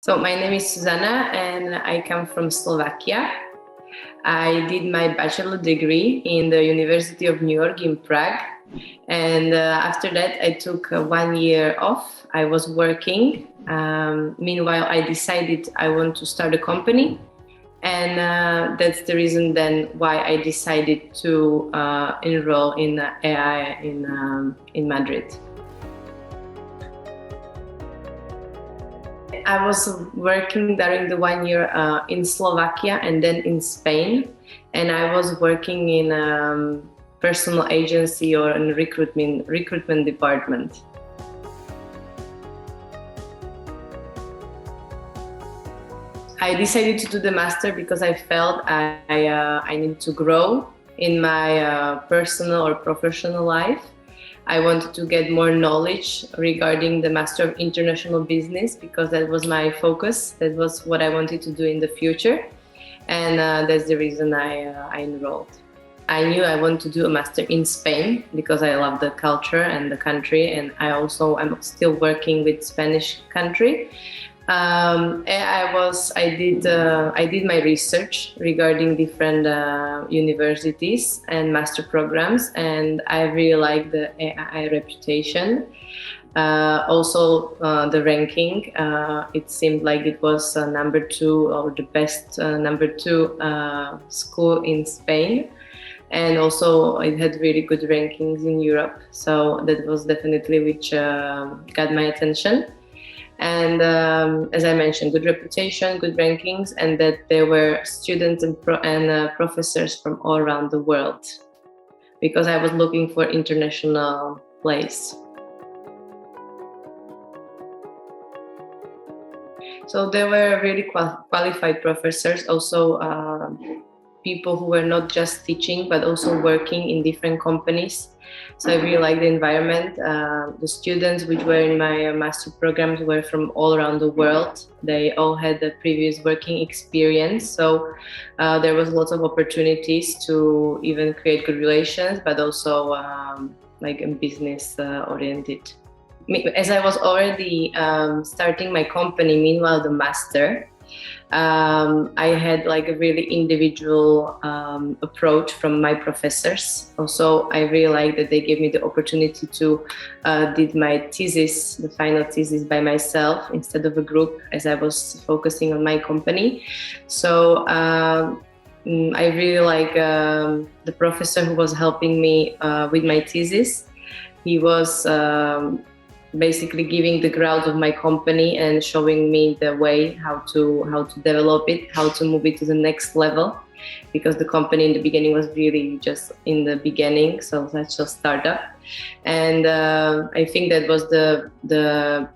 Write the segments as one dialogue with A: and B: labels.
A: So my name is Zuzana and I come from Slovakia. I did my bachelor degree in the University of New York in Prague. And after that, I took 1 year off. I was working. Meanwhile, I decided I want to start a company. And that's the reason then why I decided to enroll in EAE in Madrid. I was working during the 1 year in Slovakia and then in Spain. And I was working in a personal agency or in recruitment department. I decided to do the master because I felt I need to grow in my personal or professional life. I wanted to get more knowledge regarding the Master of International Business because that was my focus. That was what I wanted to do in the future. And that's the reason I enrolled. I knew I want to do a master in Spain because I love the culture and the country. And I'm still working with Spanish country. I did my research regarding different universities and master programs, and I really like the EAE reputation. Also, the ranking. It seemed like it was number 2 or the best number 2 school in Spain, and also it had really good rankings in Europe. So that was definitely which got my attention. And as I mentioned, good reputation, good rankings, and that there were students and professors from all around the world, because I was looking for international place. So there were really qualified professors, also people who were not just teaching but also working in different companies. So I really like the environment. The students which were in my master programs were from all around the world. They all had the previous working experience. So there was lots of opportunities to even create good relations, but also like business oriented. As I was already starting my company, meanwhile the master, I had like a really individual approach from my professors. Also, I really liked that they gave me the opportunity to did my thesis, the final thesis by myself instead of a group, as I was focusing on my company. So I really like the professor who was helping me with my thesis. He was basically giving the ground of my company and showing me the way how to develop it, how to move it to the next level, because the company in the beginning was really just in the beginning, so that's a startup. And I think that was the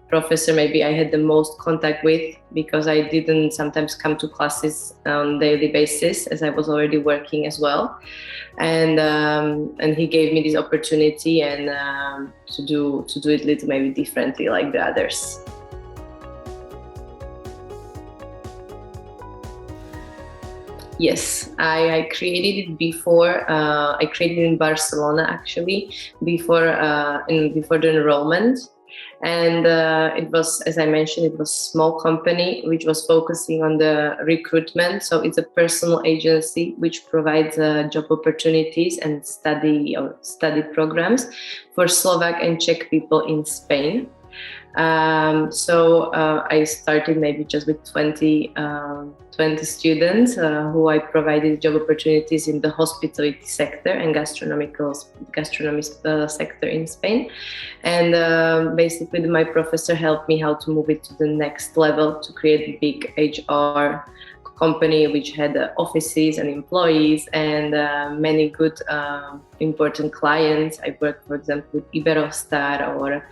A: professor maybe I had the most contact with, because I didn't sometimes come to classes on daily basis as I was already working as well. And he gave me this opportunity and to do it a little maybe differently like the others. Yes, I created it before. I created it in Barcelona actually before the enrollment, and it was, as I mentioned, it was a small company which was focusing on the recruitment. So it's a personal agency which provides job opportunities and study programs for Slovak and Czech people in Spain. So I started maybe just with 20 students who I provided job opportunities in the hospitality sector and gastronomy sector in Spain. And basically my professor helped me how to move it to the next level, to create a big HR company which had offices and employees and many good important clients. I worked, for example, with Iberostar or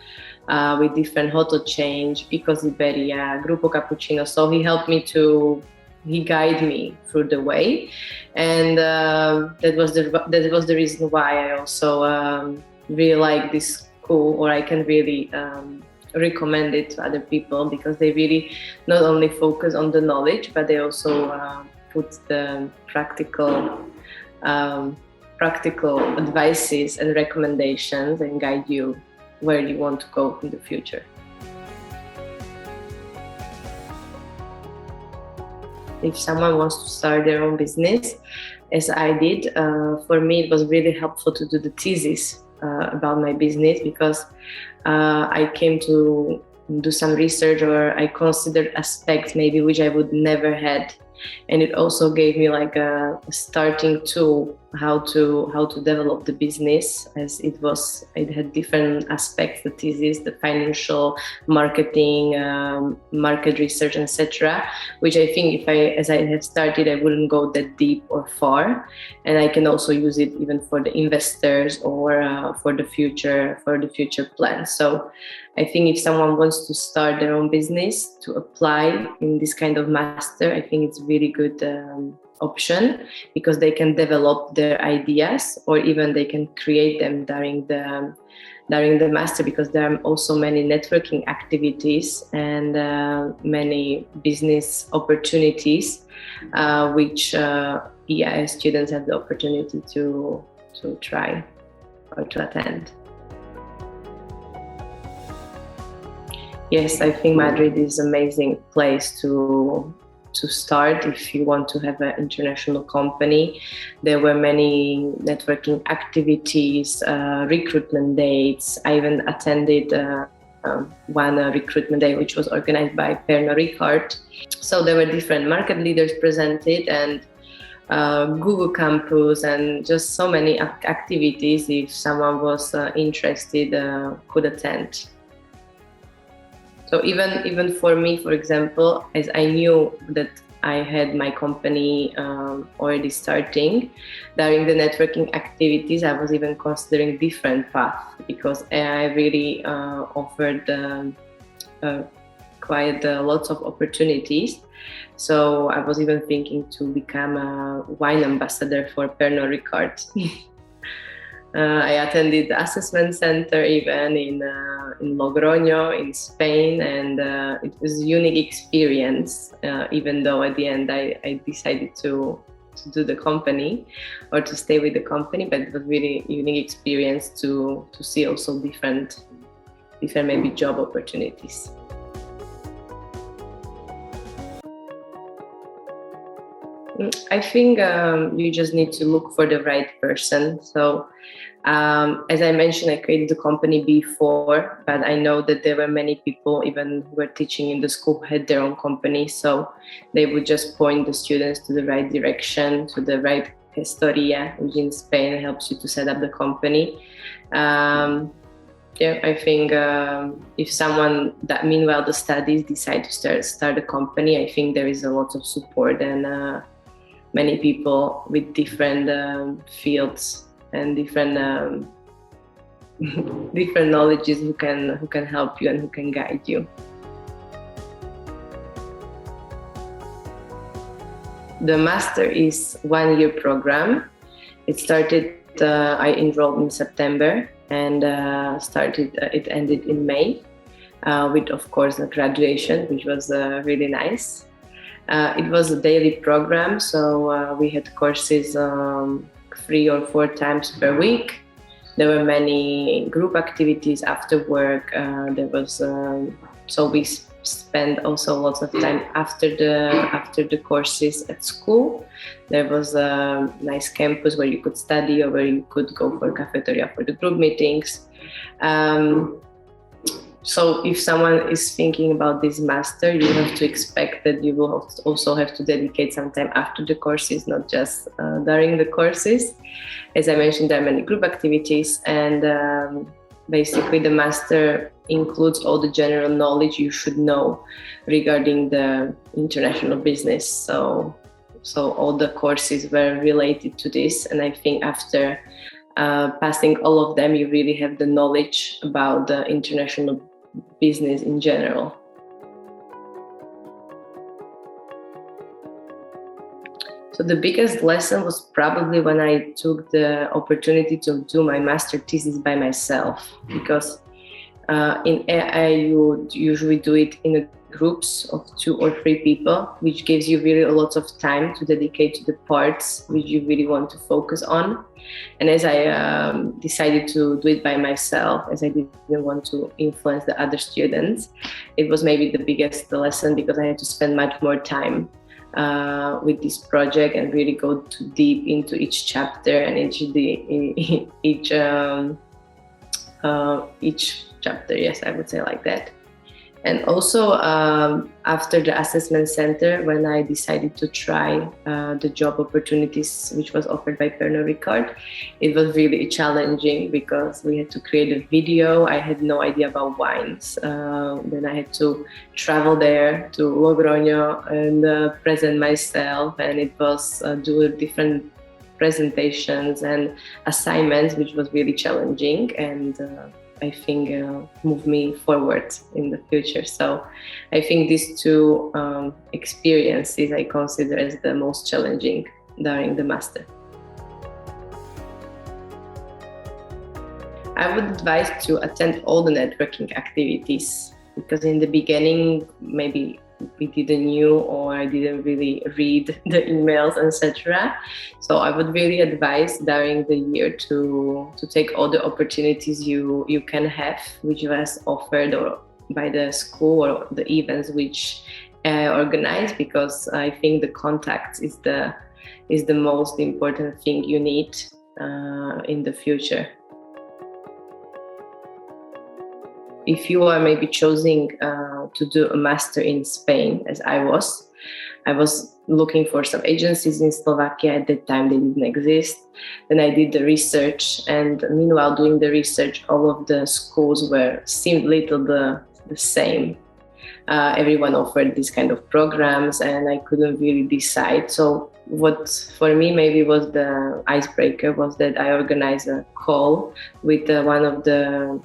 A: with different hotel chains, Picos Iberia, Grupo Cappuccino. So he guided me through the way, and that was the reason why I also really like this school, or I can really recommend it to other people, because they really not only focus on the knowledge, but they also put the practical advices and recommendations and guide you where you want to go in the future. if someone wants to start their own business, as I did, for me it was really helpful to do the thesis about my business, because I came to do some research, or I considered aspects maybe which I would never had, and it also gave me like a starting tool how to develop the business, as it had different aspects, the thesis, the financial, marketing, market research, etc., which I think as I had started, I wouldn't go that deep or far, and I can also use it even for the investors or for the future plans. So I think if someone wants to start their own business, to apply in this kind of master, I think it's really good option, because they can develop their ideas, or even they can create them during the master, because there are also many networking activities and many business opportunities which EAE students have the opportunity to try or to attend. Yes, I think Madrid is an amazing place to start if you want to have an international company. There were many networking activities, recruitment dates. I even attended one recruitment day which was organized by Pernod Ricard. So there were different market leaders presented, and Google Campus, and just so many activities. If someone was interested, could attend. So even for me, for example, as I knew that I had my company already starting, during the networking activities, I was even considering different paths, because AI really offered quite lots of opportunities. So I was even thinking to become a wine ambassador for Pernod Ricard. I attended the assessment center even in Logroño in Spain, and it was a unique experience, even though at the end I decided to do the company or to stay with the company, but it was really unique experience to see also different maybe job opportunities. I think you just need to look for the right person. So as I mentioned, I created the company before, but I know that there were many people even who were teaching in the school who had their own company. So they would just point the students to the right direction, to the right gestoria, which in Spain helps you to set up the company. I think if someone that meanwhile the studies decide to start a company, I think there is a lot of support and many people with different fields and different knowledges who can help you and who can guide you. The master is 1-year program. It started, I enrolled in September, and it ended in May, with of course a graduation, which was really nice. It was a daily program, so we had courses 3 or 4 times per week. There were many group activities after work. So we spent also lots of time after the courses at school. There was a nice campus where you could study, or where you could go for cafeteria for the group meetings. So if someone is thinking about this master, you have to expect that you will also have to dedicate some time after the courses, not just during the courses. As I mentioned, there are many group activities, and basically the master includes all the general knowledge you should know regarding the international business. So all the courses were related to this, and I think after passing all of them, you really have the knowledge about the international business in general. So the biggest lesson was probably when I took the opportunity to do my master thesis by myself, because in EAE you would usually do it in groups of 2 or 3 people, which gives you really a lot of time to dedicate to the parts which you really want to focus on. And as I decided to do it by myself, as I didn't want to influence the other students, it was maybe the biggest lesson, because I had to spend much more time with this project and really go too deep into each chapter and each chapter. Yes, I would say like that. And also after the assessment center, when I decided to try the job opportunities which was offered by Pernod Ricard, it was really challenging because we had to create a video. I had no idea about wines. Then I had to travel there to Logroño and present myself, and it was do different presentations and assignments, which was really challenging, and I think move me forward in the future. So I think these two experiences I consider as the most challenging during the master. I would advise to attend all the networking activities, because in the beginning maybe we didn't knew or I didn't really read the emails, etc. So I would really advise during the year to take all the opportunities you can have, which was offered or by the school or the events which organize, because I think the contacts is the most important thing you need in the future. If you are maybe choosing to do a master in Spain, as I was looking for some agencies in Slovakia. At that time, they didn't exist. Then I did the research, and meanwhile doing the research, all of the schools seemed little the same. Everyone offered these kind of programs, and I couldn't really decide. So what for me maybe was the icebreaker was that I organized a call with one of the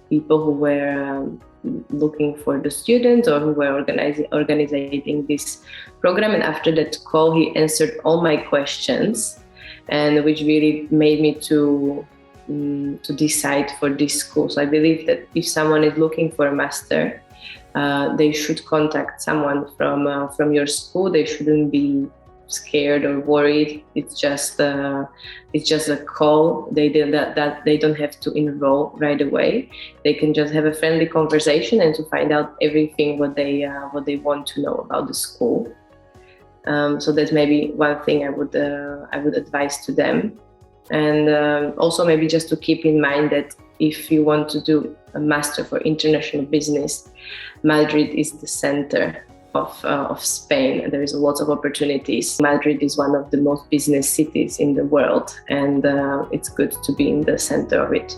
A: people who were looking for the students or who were organizing this program. And after that call, he answered all my questions, and which really made me to decide for this school. So I believe that if someone is looking for a master, they should contact someone from your school. They shouldn't be scared or worried. It's just a call. They don't have to enroll right away. They can just have a friendly conversation and to find out everything what they want to know about the school. So that's maybe one thing I would advise to them. And also maybe just to keep in mind that if you want to do a master for international business, Madrid is the center of Spain. There is lots of opportunities. Madrid is one of the most business cities in the world, and it's good to be in the center of it.